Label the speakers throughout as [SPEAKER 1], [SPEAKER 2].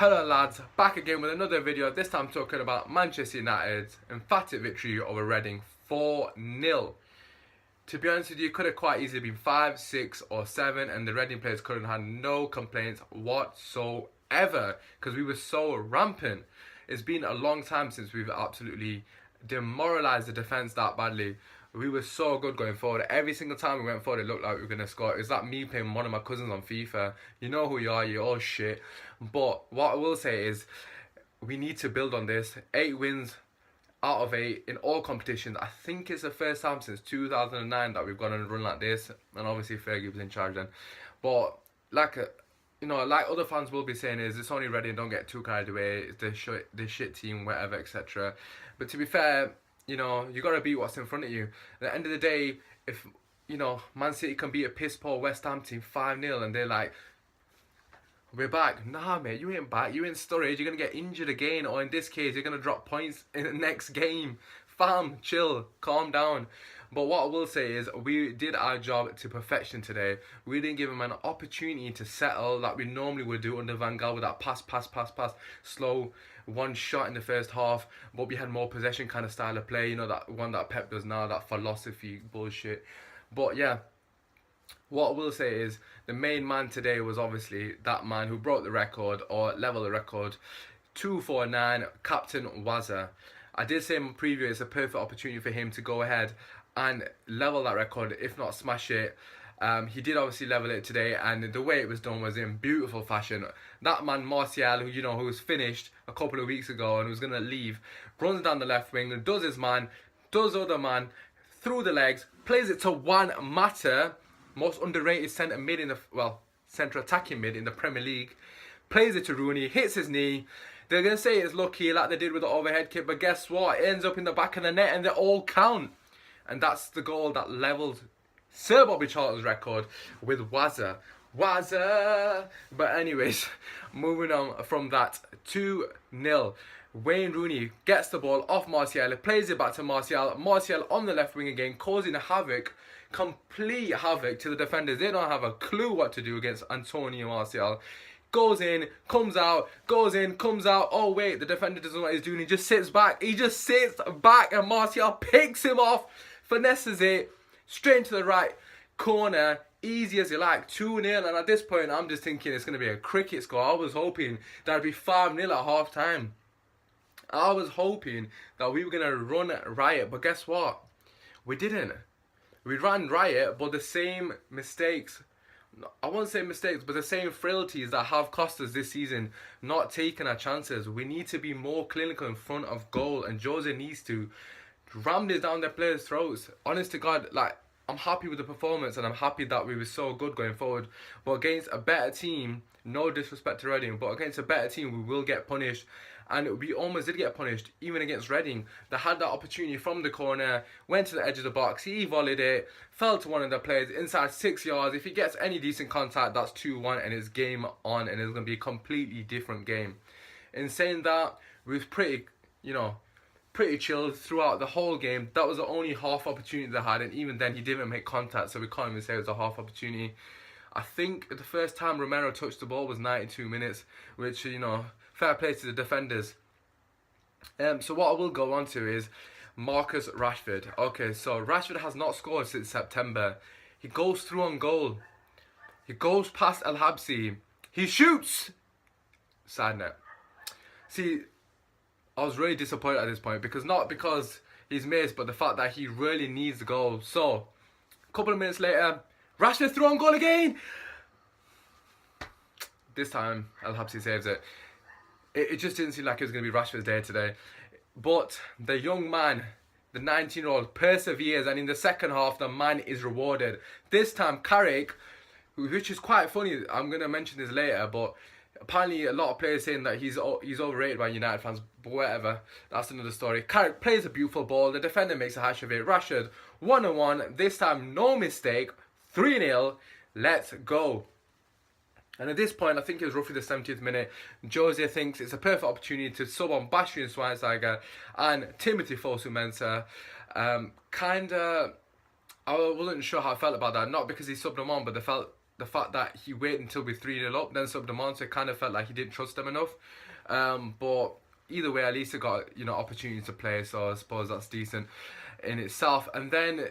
[SPEAKER 1] Hello lads, back again with another video, this time talking about Manchester United's emphatic victory over Reading 4-0. To be honest with you, it could have quite easily been 5, 6 or 7 and the Reading players could have had no complaints whatsoever because we were so rampant. It's been a long time since we've absolutely demoralised the defence that badly. We were so good going forward. Every single time we went forward, it looked like we were going to score. It was like me playing one of my cousins on FIFA. You know who you are, you're all shit. But what I will say is, we need to build on this. 8 wins out of 8 in all competitions. I think it's the first time since 2009 that we've gone on a run like this. And obviously Fergie was in charge then. But like other fans will be saying, is it's only Reading, don't get too carried away. It's the shit team, whatever, etc. But to be fair, you know, you got to beat what's in front of you. At the end of the day, if, you know, Man City can beat a piss poor West Ham team 5-0 and they're like, we're back. Nah, mate, you ain't back. You in Sturridge. You're going to get injured again. Or in this case, you're going to drop points in the next game. Fam, chill. Calm down. But what I will say is, we did our job to perfection today. We didn't give him an opportunity to settle like we normally would do under Van Gaal with that pass, slow one shot in the first half. But we had more possession kind of style of play. You know, that one that Pep does now, that philosophy bullshit. But yeah, what I will say is, the main man today was obviously that man who broke the record, or leveled the record, 249, Captain Wazza. I did say in my preview, it's a perfect opportunity for him to go ahead and level that record, if not smash it. He did obviously level it today, and the way it was done was in beautiful fashion. That man Martial, who was finished a couple of weeks ago and was going to leave, runs down the left wing, does his man, does other man, through the legs, plays it to Juan Mata, most underrated centre mid in the, centre attacking mid in the Premier League, plays it to Rooney, hits his knee. They're going to say it's lucky like they did with the overhead kick, but guess what? It ends up in the back of the net and they all count. And that's the goal that levelled Sir Bobby Charlton's record with Wazza. But anyways, moving on from that, 2-0. Wayne Rooney gets the ball off Martial, plays it back to Martial. Martial on the left wing again, causing havoc, complete havoc to the defenders. They don't have a clue what to do against Antonio Martial. Goes in, comes out, goes in, comes out. Oh wait, the defender doesn't know what he's doing. He just sits back. And Martial picks him off, finesses it straight into the right corner, easy as you like, 2-0. And at this point, I'm just thinking it's going to be a cricket score. I was hoping that it'd be 5-0 at half time. I was hoping that we were going to run riot, but guess what? We didn't. We ran riot, but the same mistakes, I won't say mistakes, but the same frailties that have cost us this season, not taking our chances. We need to be more clinical in front of goal, and Jose needs to ram this down their players' throats. Honest to God, like, I'm happy with the performance and I'm happy that we were so good going forward. But against a better team, no disrespect to Reading, but against a better team, we will get punished. And we almost did get punished, even against Reading. They had that opportunity from the corner, went to the edge of the box, he volleyed it, fell to one of the players inside 6 yards. If he gets any decent contact, that's 2-1 and it's game on, and it's going to be a completely different game. In saying that, we was pretty chilled throughout the whole game. That was the only half opportunity they had, and even then he didn't make contact, so we can't even say it was a half opportunity. I think the first time Romero touched the ball was 92 minutes, which, fair play to the defenders. So what I will go on to is Marcus Rashford. Okay, so Rashford has not scored since September. He goes through on goal. He goes past El Habsi. He shoots! Side net. See, I was really disappointed at this point, not because he's missed, but the fact that he really needs the goal. So, a couple of minutes later, Rashford through on goal again! This time, El Habsi saves it. It just didn't seem like it was going to be Rashford's day today. But the young man, the 19-year-old, perseveres, and in the second half, the man is rewarded. This time, Carrick, which is quite funny, I'm going to mention this later, but apparently a lot of players saying that he's overrated by United fans, but whatever, that's another story. Carrick plays a beautiful ball, the defender makes a hash of it. Rashford, 1-1, this time no mistake, 3-0, let's go. And at this point, I think it was roughly the 70th minute, Jose thinks it's a perfect opportunity to sub on Bastian Schweinsteiger and Timothy Fosu-Mensah. I wasn't sure how I felt about that, not because he subbed him on, but the fact that he waited until we're 3-0 up, then subbed him on, so it kind of felt like he didn't trust them enough. But either way, at least he got, you know, opportunity to play, so I suppose that's decent in itself. And then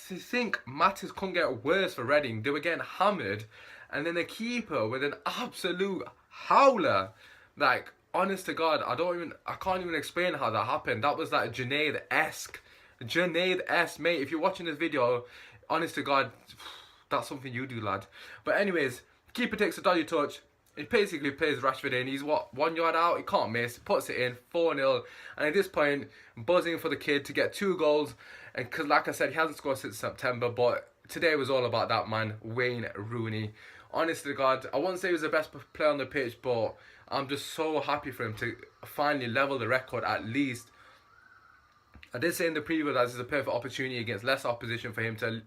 [SPEAKER 1] you think matters couldn't get worse for Reading. They were getting hammered, and then the keeper with an absolute howler. Like, honest to God, I can't even explain how that happened. That was like Junaid-esque, mate. If you're watching this video, honest to God, that's something you do, lad. But anyways, keeper takes a dodgy touch. He basically plays Rashford in. He's 1 yard out. He can't miss. Puts it in 4-0. And at this point, buzzing for the kid to get 2 goals. And because, like I said, he hasn't scored since September. But today was all about that man, Wayne Rooney. Honest to God, I won't say he was the best player on the pitch, but I'm just so happy for him to finally level the record at least. I did say in the preview that this is a perfect opportunity against less opposition for him to...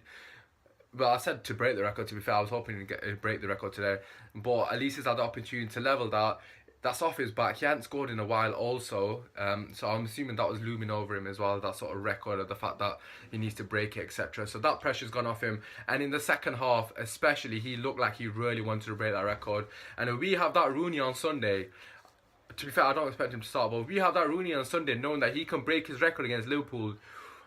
[SPEAKER 1] Well, I said to break the record, to be fair. I was hoping to break the record today. But at least he's had the opportunity to level that. That's off his back. He hadn't scored in a while also. So I'm assuming that was looming over him as well. That sort of record of the fact that he needs to break it, etc. So that pressure's gone off him. And in the second half, especially, he looked like he really wanted to break that record. And if we have that Rooney on Sunday... To be fair, I don't expect him to start. But if we have that Rooney on Sunday, knowing that he can break his record against Liverpool,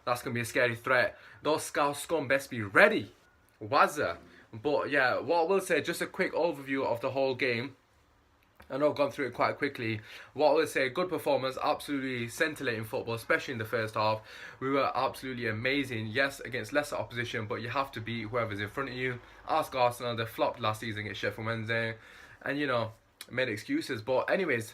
[SPEAKER 1] that's going to be a scary threat. Those Scouse scum best be ready. Wazza. But yeah, what I will say, just a quick overview of the whole game. I know I've gone through it quite quickly. What I will say, good performance, absolutely scintillating football, especially in the first half. We were absolutely amazing. Yes, against lesser opposition, but you have to beat whoever's in front of you. Ask Arsenal, they flopped last season against Sheffield Wednesday. And, you know, made excuses. But anyways,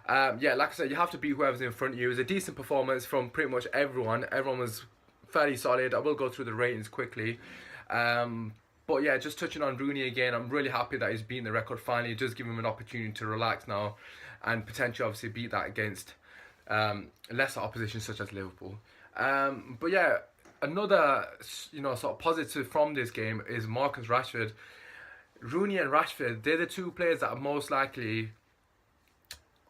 [SPEAKER 1] yeah, like I said, you have to beat whoever's in front of you. It was a decent performance from pretty much everyone. Everyone was fairly solid. I will go through the ratings quickly. But yeah, just touching on Rooney again, I'm really happy that he's beaten the record finally. It does give him an opportunity to relax now and potentially obviously beat that against lesser opposition such as Liverpool. But yeah, another, you know, sort of positive from this game is Marcus Rashford. Rooney and Rashford, they're the 2 players that are most likely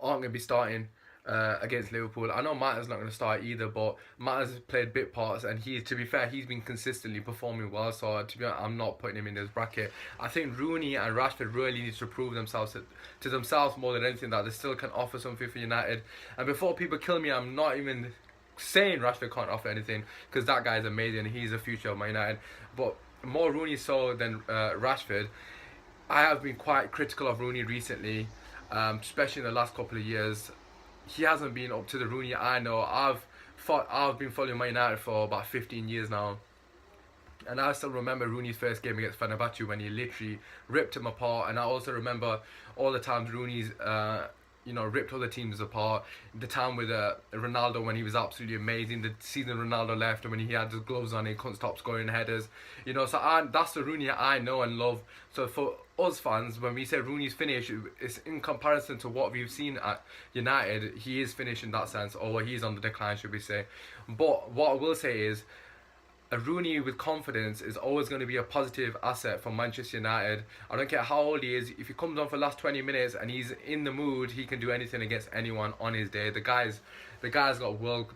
[SPEAKER 1] aren't going to be starting against Liverpool. I know Matta's not going to start either, but Matta's played bit parts, and to be fair, he's been consistently performing well, so to be honest, I'm not putting him in this bracket. I think Rooney and Rashford really need to prove themselves to themselves more than anything, that they still can offer something for United. And before people kill me, I'm not even saying Rashford can't offer anything, because that guy's amazing, he's the future of Man United. But more Rooney so than Rashford. I have been quite critical of Rooney recently, especially in the last couple of years. He hasn't been up to the Rooney I know. I've been following Man United for about 15 years now, and I still remember Rooney's first game against Fenerbahce when he literally ripped him apart. And I also remember all the times Rooney's you know, ripped other teams apart. The time with Ronaldo when he was absolutely amazing. The season Ronaldo left and when he had the gloves on, he couldn't stop scoring headers. You know, so that's the Rooney I know and love. So for us fans, when we say Rooney's finished, it's in comparison to what we've seen at United. He is finished in that sense, or he's on the decline, should we say. But what I will say is, a Rooney with confidence is always going to be a positive asset for Manchester United. I don't care how old he is. If he comes on for the last 20 minutes and he's in the mood, he can do anything against anyone on his day. The guy's got world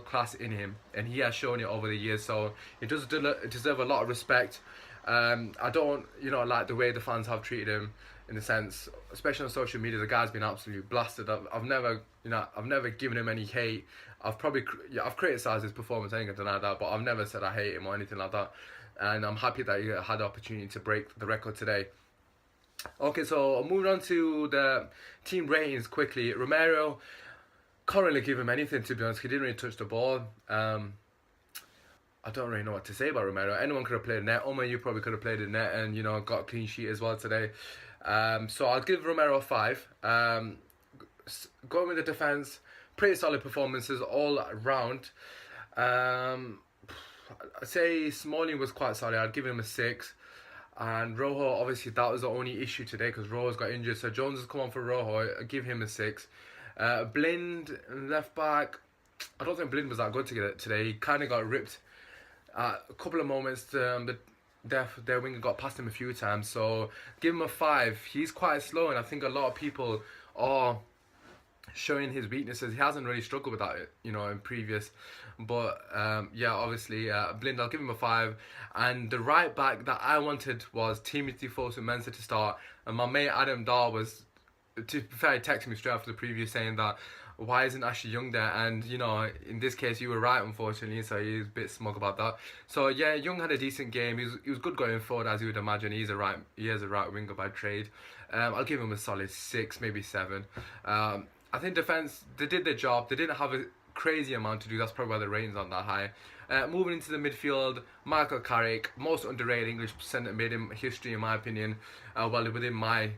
[SPEAKER 1] class in him, and he has shown it over the years. So he does deserve a lot of respect. I don't, like the way the fans have treated him, in a sense, especially on social media. The guy's been absolutely blasted. I've never given him any hate. I've criticised his performance, I ain't gonna deny that, but I've never said I hate him or anything like that. And I'm happy that he had the opportunity to break the record today. Okay, so moving on to the team ratings quickly. Romero, can't really give him anything, to be honest. He didn't really touch the ball. I don't really know what to say about Romero. Anyone could have played net. Omar, you probably could have played in net and, got a clean sheet as well today. So I'll give Romero a 5. Going with the defence, pretty solid performances all round. I'd say Smalling was quite solid. I'd give him a 6. And Rojo, obviously, that was the only issue today because Rojo's got injured. So Jones has come on for Rojo. I'd give him a 6. Blind, left back. I don't think Blind was that good today. He kind of got ripped at a couple of moments. Their winger got past him a few times. So give him a 5. He's quite slow, and I think a lot of people are showing his weaknesses. He hasn't really struggled with that, you know, in previous. But yeah, obviously, Blind, I'll give him a 5. And the right back that I wanted was Timothy Fosu-Mensah to start. And my mate Adam Dar was, to be fair, he texted me straight after the preview saying that why isn't Ashley Young there? And you know, in this case, you were right, unfortunately. So he was a bit smug about that. So yeah, Young had a decent game. He was good going forward, as you would imagine. He is a right winger by trade. I'll give him a solid 6, maybe 7. I think defense, they did their job. They didn't have a crazy amount to do. That's probably why the ratings aren't that high. Moving into the midfield, Michael Carrick, most underrated English centre mid in history, in my opinion. Well, within my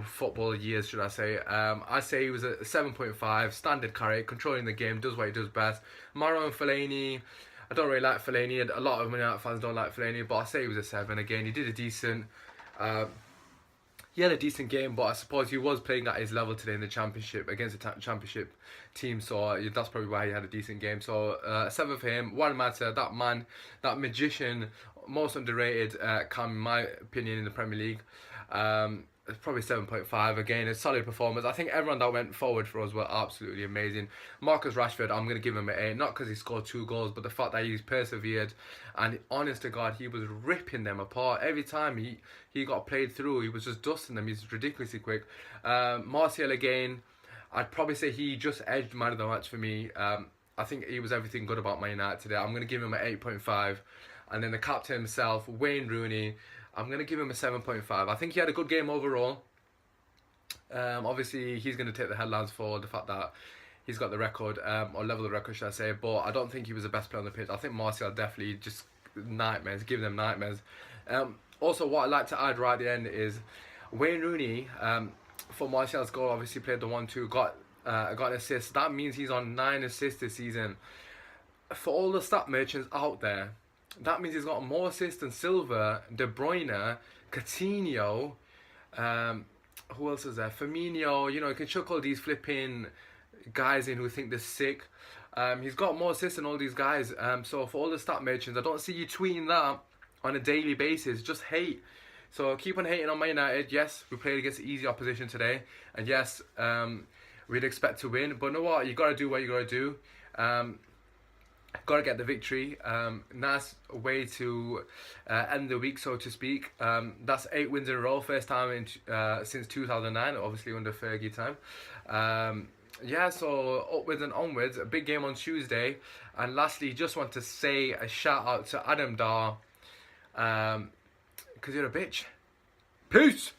[SPEAKER 1] football years, should I say. I'd say he was a 7.5, standard Carrick, controlling the game, does what he does best. Marouane Fellaini, I don't really like Fellaini. A lot of Man United fans don't like Fellaini, but I say he was a 7 again. He did a decent. He had a decent game, but I suppose he was playing at his level today in the championship against a championship team, so that's probably why he had a decent game. So 7 for him. Juan Mata, that man, that magician, most underrated Cam, in my opinion, in the Premier League. It's probably 7.5 again, a solid performance. I think everyone that went forward for us were absolutely amazing. Marcus Rashford, I'm going to give him an 8, not because he scored 2 goals, but the fact that he's persevered, and honest to God, he was ripping them apart. Every time he got played through, he was just dusting them. He's ridiculously quick. Martial again, I'd probably say he just edged man of the match for me. I think he was everything good about Man United today. I'm going to give him an 8.5. And then the captain himself, Wayne Rooney, I'm going to give him a 7.5. I think he had a good game overall. Obviously, he's going to take the headlines for the fact that he's got the record, or level the record, should I say. But I don't think he was the best player on the pitch. I think Martial definitely just nightmares, give them nightmares. Also, what I'd like to add right at the end is Wayne Rooney, for Martial's goal, obviously played the 1-2, got an assist. That means he's on 9 assists this season. For all the stat merchants out there, that means he's got more assists than Silva, De Bruyne, Coutinho, who else is there? Firmino. You know, you can chuck all these flipping guys in who think they're sick. He's got more assists than all these guys. So for all the stat merchants, I don't see you tweeting that on a daily basis. Just hate. So keep on hating on Man United. Yes, we played against easy opposition today, and yes, we'd expect to win. But you know what? You got to do what you got to do. Got to get the victory. Nice way to end the week, so to speak. That's 8 wins in a row, first time since 2009, obviously under Fergie time. Yeah, so upwards and onwards. A big game on Tuesday. And lastly, just want to say a shout out to Adam Dar, because you're a bitch. Peace!